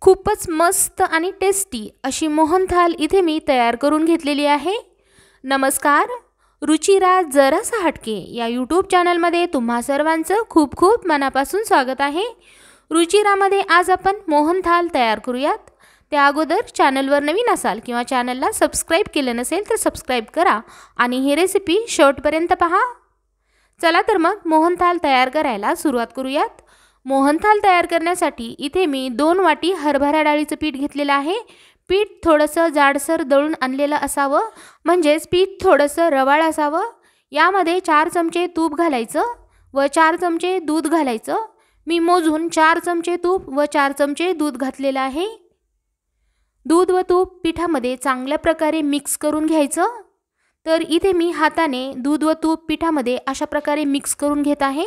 खूपच मस्त आणि टेस्टी अशी मोहनथाल इथे मी तयार करून घेतलेली आहे। नमस्कार, रुचिरा जरासा हटके या यूट्यूब चॅनलमध्ये तुम्हा सर्वांचं खूप खूप मनापासून स्वागत आहे। रुचिरामध्ये आज आपण मोहनथाल तयार करूयात। त्या अगोदर चॅनलवर नवीन असाल किंवा चॅनलला सबस्क्राइब केलं नसेल तर सबस्क्राइब करा आणि ही रेसिपी शेवटपर्यंत पहा। चला तर मग मोहनथाल तयार करायला सुरुवात करूयात। मोहनथाल तयार करण्यासाठी इथे मी 2 वाटी हरभरा डाळीचं पीठ घेतलेलं आहे। पीठ थोडंसं जाडसर दळून आणलेलं असावं, म्हणजेच पीठ थोडंसं रवाळ असावं। यामध्ये 4 चमचे तूप घालायचं व 4 चमचे दूध घालायचं। मी मोजून 4 चमचे तूप व 4 चमचे दूध घातलेलं आहे। दूध व तूप पिठामध्ये चांगल्या प्रकारे मिक्स करून घ्यायचं। तर इथे मी हाताने दूध व तूप पिठामध्ये अशा प्रकारे मिक्स करून घेत आहे।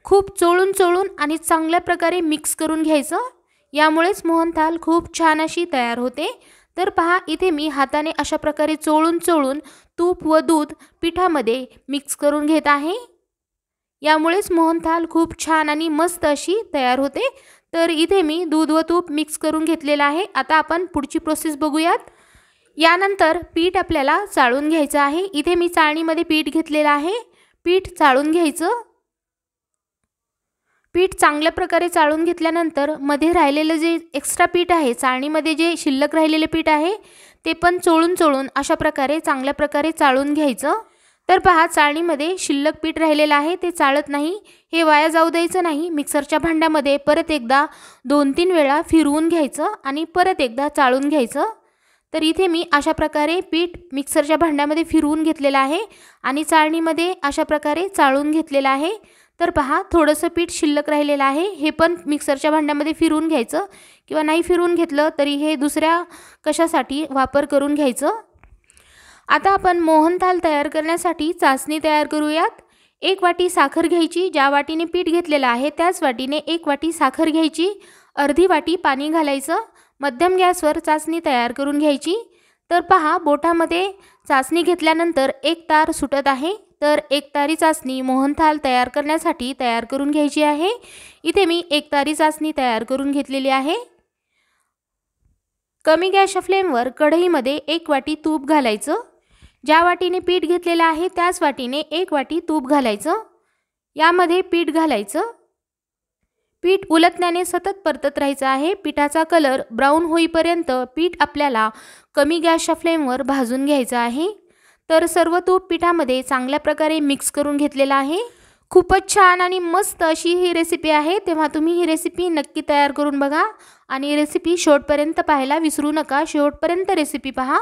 खूप चोळून आणि चांगल्या प्रकारे मिक्स करून घ्यायचं, यामुळेच मोहनथाल खूप छान अशी तयार होते। तर पहा, इथे मी हाताने अशा प्रकारे चोळून तूप व दूध पिठामध्ये मिक्स करून घेत आहे। यामुळेच मोहनथाल खूप छान आणि मस्त अशी तयार होते। तर इथे मी दूध व तूप मिक्स करून घेतलेलं आहे। आता आपण पुढची प्रोसेस बघूयात। यानंतर पीठ आपल्याला चाळून घ्यायचं आहे। इथे मी चाळणीमध्ये पीठ घेतलेलं आहे। पीठ चाळून घ्यायचं। पीठ चांगल्या प्रकारे चाळून घेतल्यानंतर मध्ये राहिलेलं जे एक्स्ट्रा पीठ आहे, चाळणीमध्ये जे शिल्लक राहिलेले पीठ आहे ते पण चोळून अशा प्रकारे चांगल्या प्रकारे चाळून घ्यायचं। तर पहा, चाळणीमध्ये शिल्लक पीठ राहिलेलं आहे ते चाळत नाही, हे वाया जाऊ द्यायचं नाही। मिक्सरच्या भांड्यामध्ये परत एकदा 2-3 वेळा फिरवून घ्यायचं आणि परत एकदा चाळून घ्यायचं। तर इथे मी अशा प्रकारे पीठ मिक्सरच्या भांड्यामध्ये फिरवून घेतलेलं आहे आणि चाळणीमध्ये अशा प्रकारे चाळून घेतलेलं आहे। तर पहा, थोडंसं पीठ शिल्लक राहिलेलं आहे, हे पण मिक्सरच्या भांड्यामध्ये फिरवून घ्यायचं किंवा नाही फिरवून घेतलं तरी हे दुसऱ्या कशासाठी वापर करून घ्यायचं। आता आपण मोहनथाल तयार करण्यासाठी चासणी तयार करूयात। 1 वाटी साखर घ्यायची, ज्या वाटीने पीठ घेतलेलं आहे त्याच वाटीने 1 वाटी साखर घ्यायची। अर्धी वाटी पाणी घालायचं। मध्यम गॅसवर चासणी तयार करून घ्यायची। तर पहा, बोटामध्ये चासणी घेतल्यानंतर एक तार सुटत आहे। तर एक तारी चासणी मोहनथाल तयार करण्यासाठी तयार करून घ्यायची आहे। इथे मी एक तारी चासणी तयार करून घेतलेली आहे। कमी गॅसच्या फ्लेमवर कढईमध्ये 1 वाटी तूप घालायचं। ज्या वाटीने पीठ घेतलेलं आहे त्याच वाटीने 1 वाटी तूप घालायचं। यामध्ये पीठ घालायचं। पीठ उलटण्याने सतत परतत राहायचं आहे। पिठाचा कलर ब्राऊन होईपर्यंत पीठ आपल्याला कमी गॅसच्या फ्लेमवर भाजून घ्यायचं आहे। तर सर्व तूप पिठामध्ये चांगल्या प्रकारे मिक्स करून घेतलेलं आहे। खूपच छान आणि मस्त अशी ही रेसिपी आहे, तेव्हा तुम्ही ही रेसिपी नक्की तयार करून बघा आणि रेसिपी शेवटपर्यंत पाहायला विसरू नका। शेवटपर्यंत रेसिपी पहा।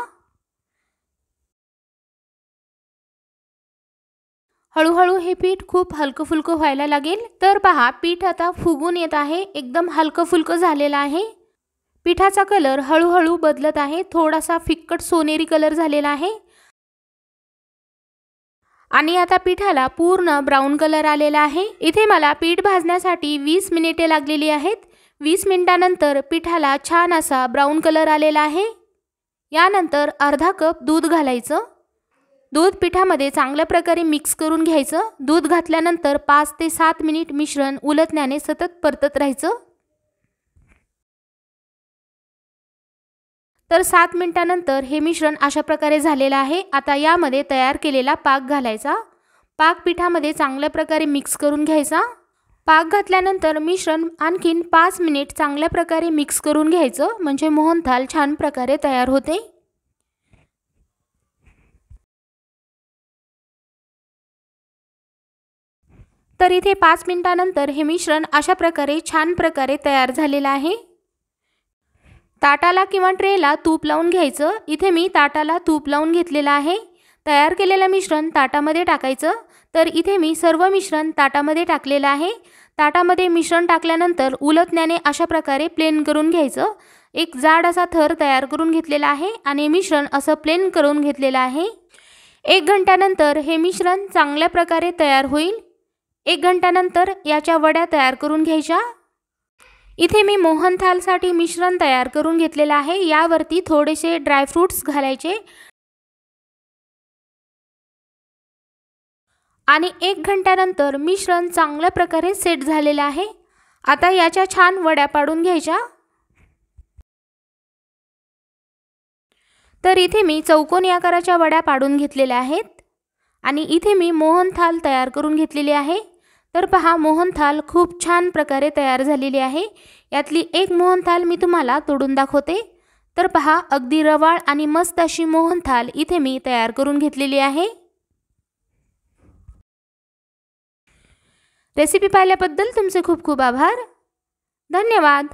हळूहळू हे पीठ खूप हलकं फुलकं व्हायला लागेल। तर पहा, पीठ आता फुगून येत आहे, एकदम हलकं फुलकं झालेलं आहे। पिठाचा कलर हळूहळू बदलत आहे, थोडासा फिक्कट सोनेरी कलर झालेला आहे आणि आता पिठाला पूर्ण ब्राऊन कलर आलेला आहे। इथे मला पीठ भाजण्यासाठी 20 मिनिटे लागलेली आहेत। 20 मिनिटांनंतर पिठाला छान असा ब्राऊन कलर आलेला आहे। यानंतर अर्धा कप दूध घालायचं। दूध पिठामध्ये चांगल्या प्रकारे मिक्स करून घ्यायचं। दूध घातल्यानंतर 5 ते 7 मिनिट मिश्रण उलटण्याने सतत परतत राहायचं। तर 7 मिनिटांनंतर हे मिश्रण अशा प्रकारे झालेलं आहे। आता यामध्ये तयार केलेला पाक घालायचा। पाक पिठामध्ये चांगल्या प्रकारे मिक्स करून घ्यायचा। पाक घातल्यानंतर मिश्रण आणखीन 5 मिनिट चांगल्या प्रकारे मिक्स करून घ्यायचं, म्हणजे मोहनथाल छान प्रकारे तयार होते। तर इथे 5 मिनिटांनंतर हे मिश्रण अशा प्रकारे छान प्रकारे तयार झालेलं आहे। ताटाला किंवा ट्रेला तूप लावून घ्यायचं। इथे मी ताटाला तूप लावून घेतलेलं आहे। तयार केलेलं मिश्रण ताटामध्ये टाकायचं। तर इथे मी सर्व मिश्रण ताटामध्ये टाकलेलं आहे। ताटामध्ये मिश्रण टाकल्यानंतर उलटण्याने अशा प्रकारे प्लेन करून घ्यायचं। एक जाड असा थर तयार करून घेतलेला आहे आणि मिश्रण असं प्लेन करून घेतलेलं आहे। 1 घंट्यानंतर हे मिश्रण चांगल्या प्रकारे तयार होईल। 1 घंट्यानंतर याच्या वड्या तयार करून घ्यायच्या। इथे मी मोहनथालसाठी मिश्रण तयार करून घेतलेलं आहे। यावरती थोडेसे ड्रायफ्रूट्स घालायचे आणि 1 घंट्यानंतर मिश्रण चांगल्या प्रकारे सेट झालेलं आहे। आता याच्या छान वड्या पाडून घ्यायच्या। तर इथे मी चौकोनी आकाराच्या वड्या पाडून घेतलेल्या आहेत आणि इथे मी मोहनथाल तयार करून घेतलेली आहे। तर पहा, मोहनथाल खूप छान प्रकारे तयार झालेली आहे। यातली एक मोहनथाल मी तुम्हाला तोडून दाखवते। तर पहा, अगदी रवाळ आणि मस्त अशी मोहनथाल इथे मी तयार करून घेतलेली आहे। रेसिपी पाहिल्याबद्दल तुमचे खूप खूप आभार। धन्यवाद।